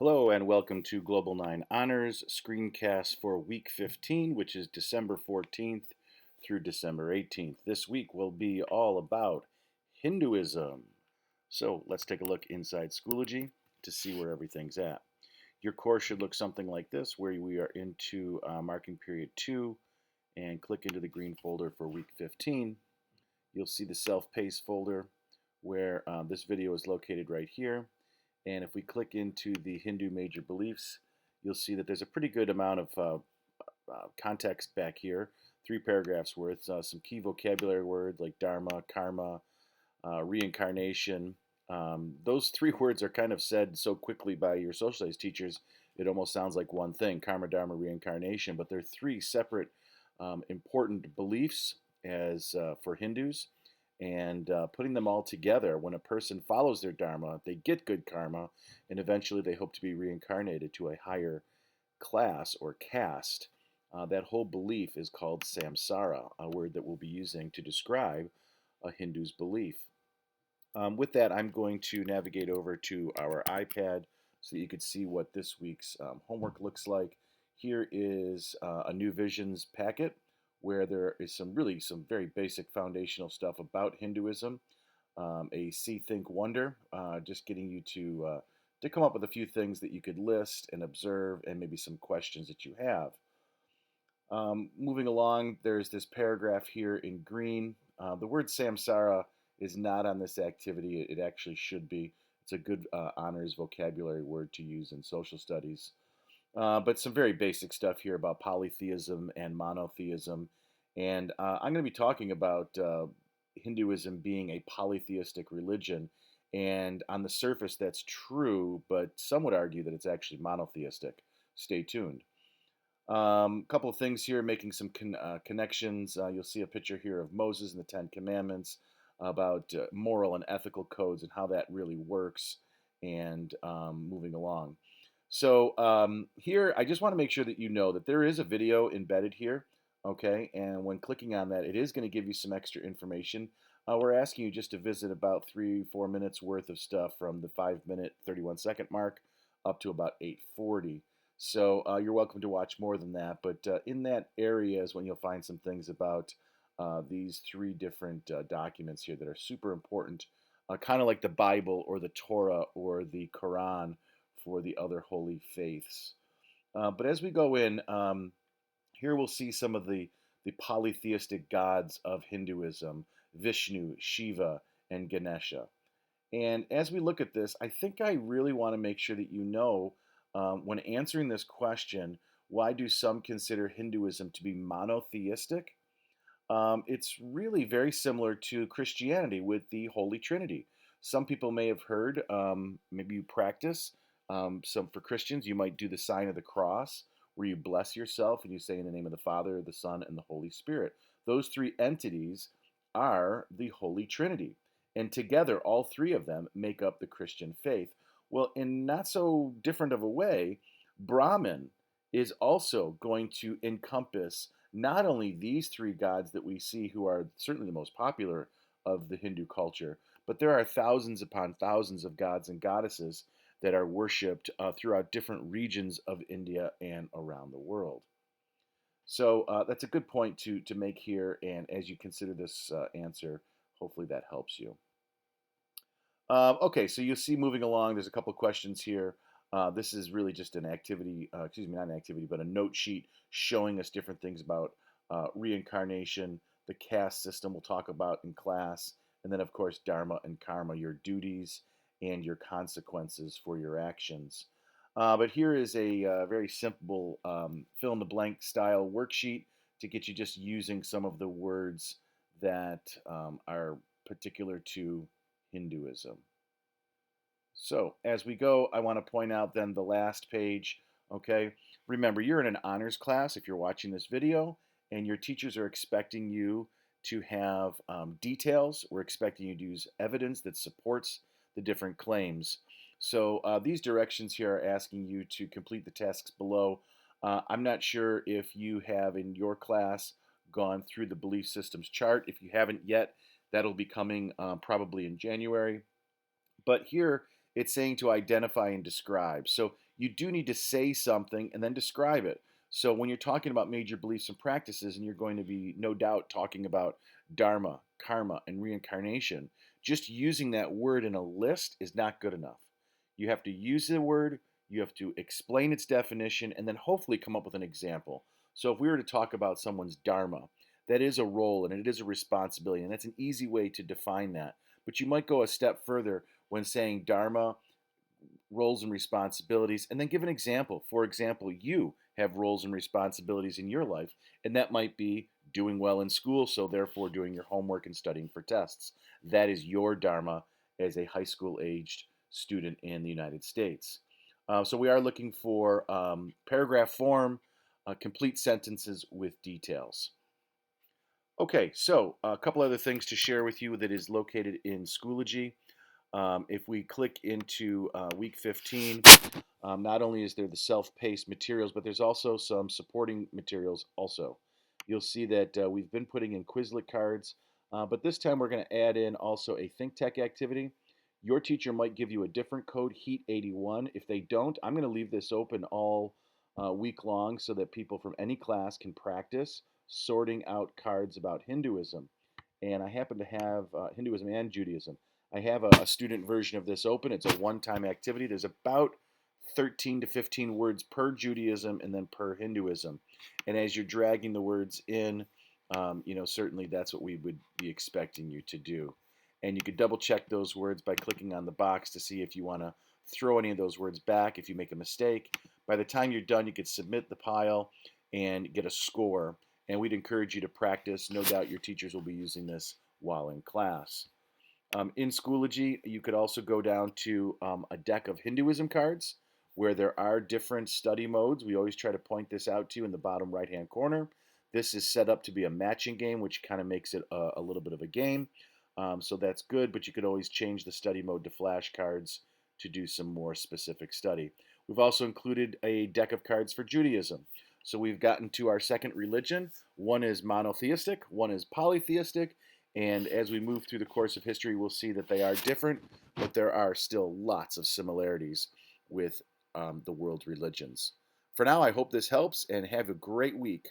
Hello and welcome to Global 9 Honors Screencast for week 15, which is December 14th through December 18th. This week will be all about Hinduism. So let's take a look inside Schoology to see where everything's at. Your course should look something like this, where we are into marking period 2 and click into the green folder for week 15. You'll see the self-paced folder where this video is located right here. And if we click into the Hindu major beliefs, you'll see that there's a pretty good amount of context back here. 3 paragraphs worth, some key vocabulary words like dharma, karma, reincarnation. Those 3 words are kind of said so quickly by your social studies teachers, it almost sounds like one thing, karma, dharma, reincarnation, but they're 3 separate important beliefs as for Hindus. And putting them all together, when a person follows their dharma, they get good karma, and eventually they hope to be reincarnated to a higher class or caste. That whole belief is called samsara, a word that we'll be using to describe a Hindu's belief. With that, I'm going to navigate over to our iPad so that you can see what this week's homework looks like. Here is a New Visions packet where there is some very basic foundational stuff about Hinduism. A See, Think, Wonder, just getting you to come up with a few things that you could list and observe, and maybe some questions that you have. Moving along, there's this paragraph here in green. The word samsara is not on this activity. It actually should be. It's a good honors vocabulary word to use in social studies. But some very basic stuff here about polytheism and monotheism. And I'm going to be talking about Hinduism being a polytheistic religion. And on the surface, that's true, but some would argue that it's actually monotheistic. Stay tuned. Couple of things here, making some connections. You'll see a picture here of Moses and the 10 Commandments about moral and ethical codes and how that really works, and moving along. So here, I just want to make sure that you know that there is a video embedded here, okay? And when clicking on that, it is going to give you some extra information. We're asking you just to visit about 3-4 minutes worth of stuff from the 5-minute, 31-second mark up to about 8:40. So you're welcome to watch more than that, but in that area is when you'll find some things about these 3 different documents here that are super important, kind of like the Bible or the Torah or the Quran for the other holy faiths. But as we go in, here we'll see some of the polytheistic gods of Hinduism: Vishnu, Shiva, and Ganesha. And as we look at this, I think I really want to make sure that you know, when answering this question, why do some consider Hinduism to be monotheistic? It's really very similar to Christianity with the Holy Trinity. Some people may have heard, maybe you practice, some for Christians, you might do the sign of the cross, where you bless yourself and you say in the name of the Father, the Son, and the Holy Spirit. Those 3 entities are the Holy Trinity. And together, all 3 of them make up the Christian faith. Well, in not so different of a way, Brahman is also going to encompass not only these 3 gods that we see, who are certainly the most popular of the Hindu culture, but there are thousands upon thousands of gods and goddesses that are worshipped throughout different regions of India and around the world. So that's a good point to make here, and as you consider this answer, hopefully that helps you. Okay, so you'll see moving along, there's a couple questions here. This is really just an activity, excuse me, not an activity, but a note sheet showing us different things about reincarnation, the caste system we'll talk about in class, and then, of course, dharma and karma, your duties and your consequences for your actions. But here is a very simple fill-in-the-blank style worksheet to get you just using some of the words that are particular to Hinduism. So as we go, I want to point out then the last page, okay? Remember, you're in an honors class if you're watching this video, and your teachers are expecting you to have details. We're expecting you to use evidence that supports the different claims. So these directions here are asking you to complete the tasks below. I'm not sure if you have in your class gone through the belief systems chart. If you haven't yet, that'll be coming probably in January. But here It's saying to identify and describe. So you do need to say something and then describe it. So when you're talking about major beliefs and practices, and you're going to be no doubt talking about dharma, karma, and reincarnation, just using that word in a list is not good enough. You have to use the word, you have to explain its definition, and then hopefully come up with an example. So if we were to talk about someone's dharma, that is a role and it is a responsibility, and that's an easy way to define that. But you might go a step further when saying dharma, roles and responsibilities, and then give an example. For example, you have roles and responsibilities in your life, and that might be doing well in school, so therefore doing your homework and studying for tests. That is your dharma as a high school aged student in the United States. So we are looking for paragraph form, complete sentences with details. Okay, so a couple other things to share with you that is located in Schoology. If we click into week 15, not only is there the self-paced materials, but there's also some supporting materials also. You'll see that we've been putting in Quizlet cards, but this time we're going to add in also a Think Tech activity. Your teacher might give you a different code, HEAT81. If they don't, I'm going to leave this open all week long so that people from any class can practice sorting out cards about Hinduism. And I happen to have Hinduism and Judaism. I have a student version of this open. It's a one-time activity. There's about 13 to 15 words per Judaism and then per Hinduism. And as you're dragging the words in, certainly that's what we would be expecting you to do. And you could double check those words by clicking on the box to see if you want to throw any of those words back if you make a mistake. By the time you're done, you could submit the pile and get a score. And we'd encourage you to practice. No doubt your teachers will be using this while in class. In Schoology, you could also go down to a deck of Hinduism cards where there are different study modes. We always try to point this out to you in the bottom right-hand corner. This is set up to be a matching game, which kind of makes it a little bit of a game. So that's good, but you could always change the study mode to flashcards to do some more specific study. We've also included a deck of cards for Judaism. So we've gotten to our second religion. One is monotheistic, one is polytheistic, and as we move through the course of history, we'll see that they are different, but there are still lots of similarities with the world's religions. For now, I hope this helps, and have a great week.